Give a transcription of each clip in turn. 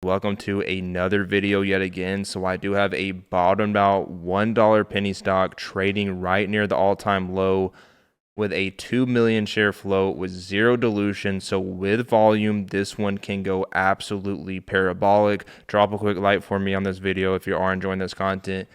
Welcome to another video yet again. So I do have a bottomed out $1 penny stock trading right near the all-time low with a 2 million share float with zero dilution. So with volume, this one can go absolutely parabolic. Drop a quick like for me on this video if you are enjoying this content.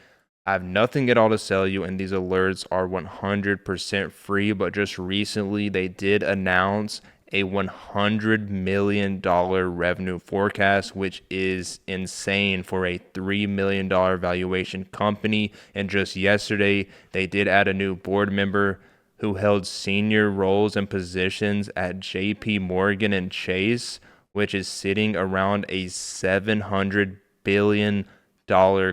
I have nothing at all to sell you, and these alerts are 100% free, but just recently they did announce a $100 million revenue forecast, which is insane for a $3 million valuation company. And just yesterday, they did add a new board member who held senior roles and positions at JP Morgan and Chase, which is sitting around a $700 billion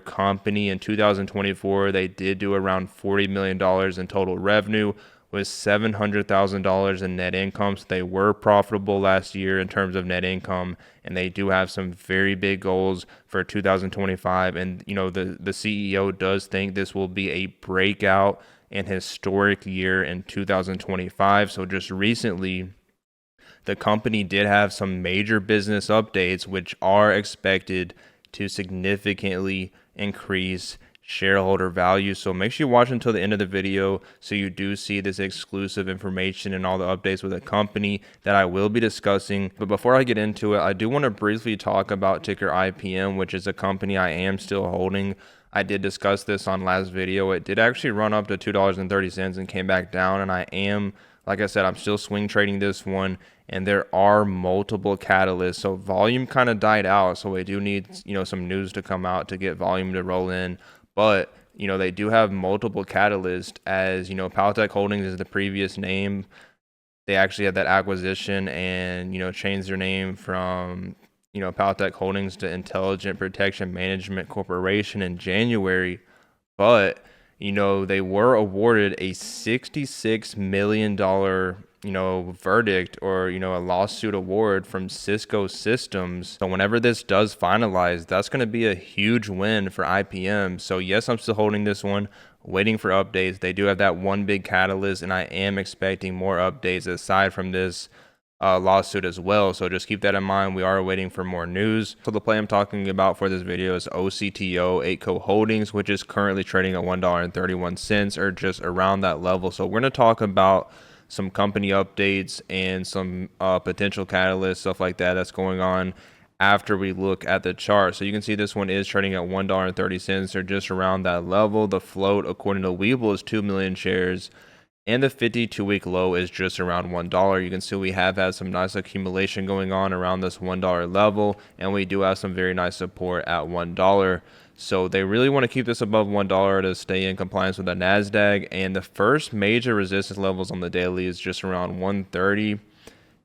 company. In 2024, they did do around $40 million in total revenue with $700,000 in net income. So they were profitable last year in terms of net income, and they do have some very big goals for 2025. And the CEO does think this will be a breakout and historic year in 2025. So just recently, the company did have some major business updates, which are expected to significantly increase shareholder value. So make sure you watch until the end of the video so you do see this exclusive information and all the updates with the company that I will be discussing. But before I get into it, I do want to briefly talk about ticker IPM, which is a company I am still holding. I did discuss this on last video. It did actually run up to $2.30 and came back down, and I am, like I said, I'm still swing trading this one, and there are multiple catalysts. So volume kind of died out, so we do need some news to come out to get volume to roll in. But they do have multiple catalysts, as Paltech Holdings is the previous name. They actually had that acquisition and changed their name from Paltech Holdings to Intelligent Protection Management Corporation in January. But they were awarded a $66 million verdict, or a lawsuit award from Cisco Systems. So whenever this does finalize, that's going to be a huge win for IPM. So yes, I'm still holding this one, waiting for updates. They do have that one big catalyst, and I am expecting more updates aside from this lawsuit as well. So just keep that in mind. We are waiting for more news. So the play I'm talking about for this video is OCTO eightco Holdings, which is currently trading at $1.31 or just around that level. So we're going to talk about some company updates and some potential catalysts, stuff like that that's going on after we look at the chart. So you can see this one is trading at $1.30 or just around that level. The float, according to WeBull, is 2 million shares, and the 52-week low is just around $1. You can see we have had some nice accumulation going on around this $1 level, and we do have some very nice support at $1. So they really want to keep this above $1 to stay in compliance with the NASDAQ. And the first major resistance levels on the daily is just around 130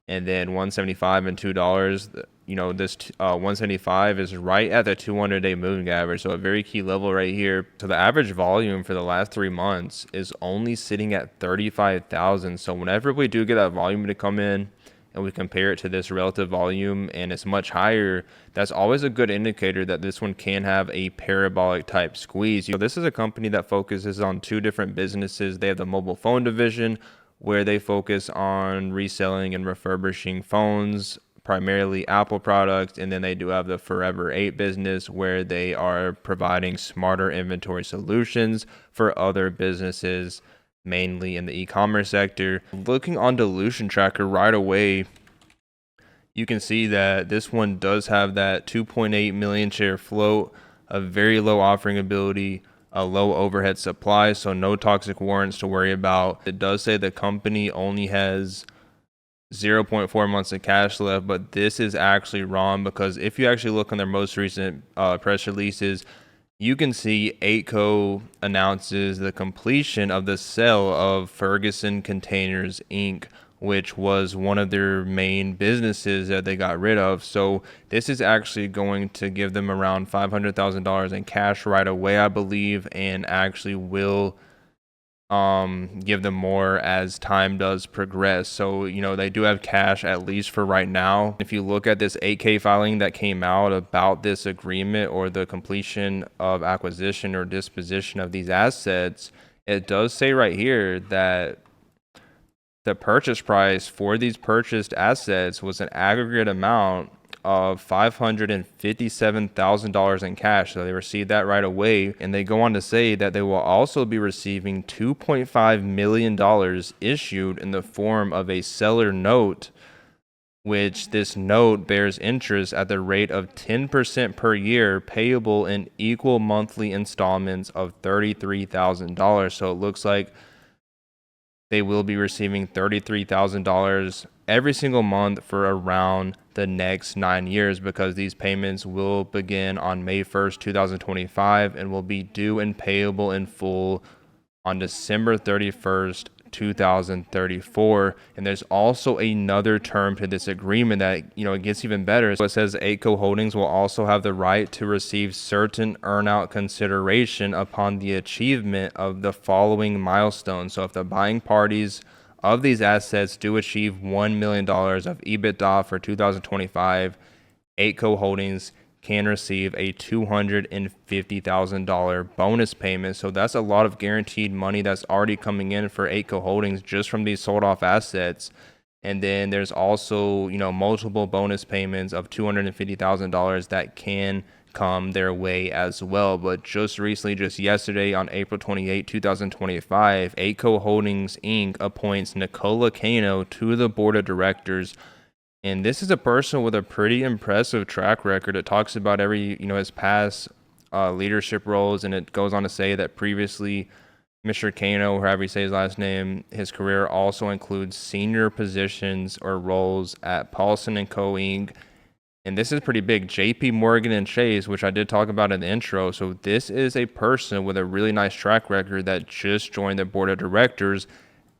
and then 175 and $2. This 175 is right at the 200-day moving average, so a very key level right here. So the average volume for the last 3 months is only sitting at 35,000. So whenever we do get that volume to come in and we compare it to this relative volume and it's much higher, that's always a good indicator that this one can have a parabolic type squeeze. This is a company that focuses on two different businesses. They have the mobile phone division, where they focus on reselling and refurbishing phones, primarily Apple products, and then they do have the Forever 8 business, where they are providing smarter inventory solutions for other businesses, mainly in the e-commerce sector. Looking on dilution tracker right away, you can see that this one does have that 2.8 million share float, a very low offering ability, a low overhead supply, so no toxic warrants to worry about. It does say the company only has 0.4 months of cash left, but this is actually wrong, because if you actually look on their most recent press releases, you can see eightco announces the completion of the sale of Ferguson Containers Inc., which was one of their main businesses that they got rid of. So this is actually going to give them around $500,000 in cash right away, I believe, and actually will give them more as time does progress. So they do have cash, at least for right now. If you look at this 8K filing that came out about this agreement or the completion of acquisition or disposition of these assets, it does say right here that the purchase price for these purchased assets was an aggregate amount of $557,000 in cash. So they received that right away. And they go on to say that they will also be receiving $2.5 million issued in the form of a seller note, which this note bears interest at the rate of 10% per year, payable in equal monthly installments of $33,000. So it looks like they will be receiving $33,000 every single month for around the next 9 years, because these payments will begin on May 1st, 2025 and will be due and payable in full on December 31st, 2034. And there's also another term to this agreement that, it gets even better. So it says eightco Holdings will also have the right to receive certain earnout consideration upon the achievement of the following milestones. So if the buying parties of these assets do achieve $1 million of EBITDA for 2025, eightco Holdings can receive a $250,000 bonus payment. So that's a lot of guaranteed money that's already coming in for eightco Holdings just from these sold off assets. And then there's also, multiple bonus payments of $250,000 that can come their way as well. But just recently, just yesterday on April 28, 2025, eightco Holdings Inc. appoints Nicola Cano to the board of directors. And this is a person with a pretty impressive track record. It talks about his past leadership roles, and it goes on to say that previously, Mr. Cano, or however you say his last name, his career also includes senior positions or roles at Paulson & Co. Inc. And this is pretty big, JP Morgan and Chase, which I did talk about in the intro. So this is a person with a really nice track record that just joined the board of directors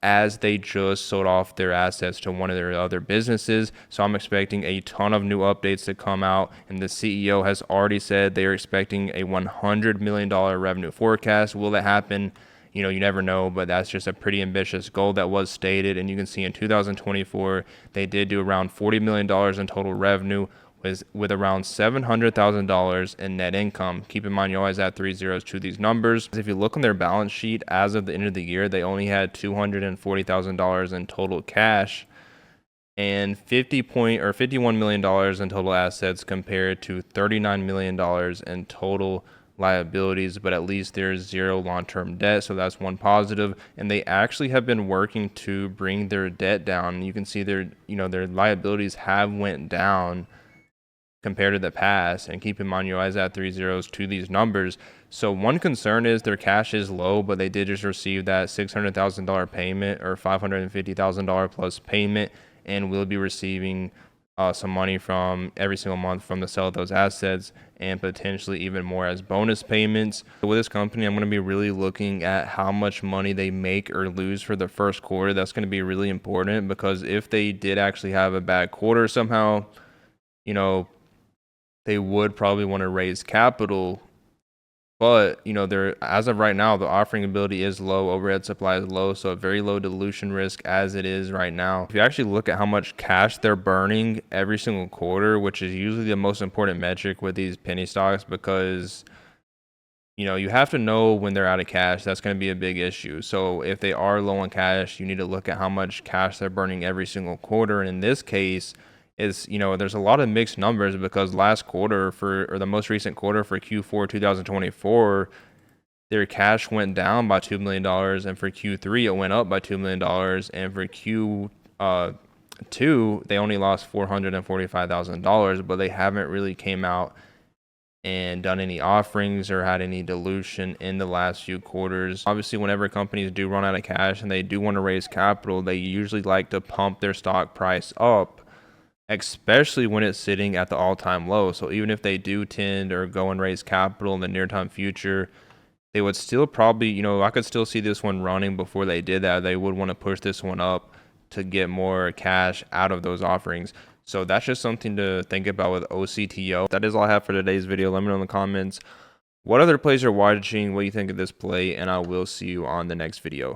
as they just sold off their assets to one of their other businesses. So I'm expecting a ton of new updates to come out. And the CEO has already said they are expecting a $100 million revenue forecast. Will it happen? You never know, but that's just a pretty ambitious goal that was stated. And you can see in 2024, they did do around $40 million in total revenue, with around $700,000 in net income. Keep in mind, you always add 3 zeros to these numbers. If you look on their balance sheet, as of the end of the year, they only had $240,000 in total cash and $51 million in total assets, compared to $39 million in total liabilities. But at least there's zero long-term debt, so that's one positive. And they actually have been working to bring their debt down. You can see their liabilities have went down compared to the past. And keep in mind, you always add 3 zeros to these numbers. So one concern is their cash is low, but they did just receive that $600,000 payment, or $550,000 plus payment, and will be receiving some money from every single month from the sale of those assets, and potentially even more as bonus payments. With this company, I'm going to be really looking at how much money they make or lose for the first quarter. That's going to be really important, because if they did actually have a bad quarter somehow, they would probably want to raise capital. But, they're, as of right now, the offering ability is low, overhead supply is low, so a very low dilution risk as it is right now. If you actually look at how much cash they're burning every single quarter, which is usually the most important metric with these penny stocks, because, you have to know when they're out of cash. That's going to be a big issue. So if they are low on cash, you need to look at how much cash they're burning every single quarter. And in this case, there's a lot of mixed numbers, because last quarter or the most recent quarter for Q4 2024, their cash went down by $2 million, and for Q3 it went up by $2 million, and for Q2 they only lost $445,000, but they haven't really came out and done any offerings or had any dilution in the last few quarters. Obviously, whenever companies do run out of cash and they do want to raise capital, they usually like to pump their stock price up, especially when it's sitting at the all-time low. So even if they do tend or go and raise capital in the near-time future, they would still probably, I could still see this one running before they did that. They would want to push this one up to get more cash out of those offerings. So that's just something to think about with OCTO. That is all I have for today's video. Let me know in the comments what other plays you're watching, what you think of this play, and I will see you on the next video.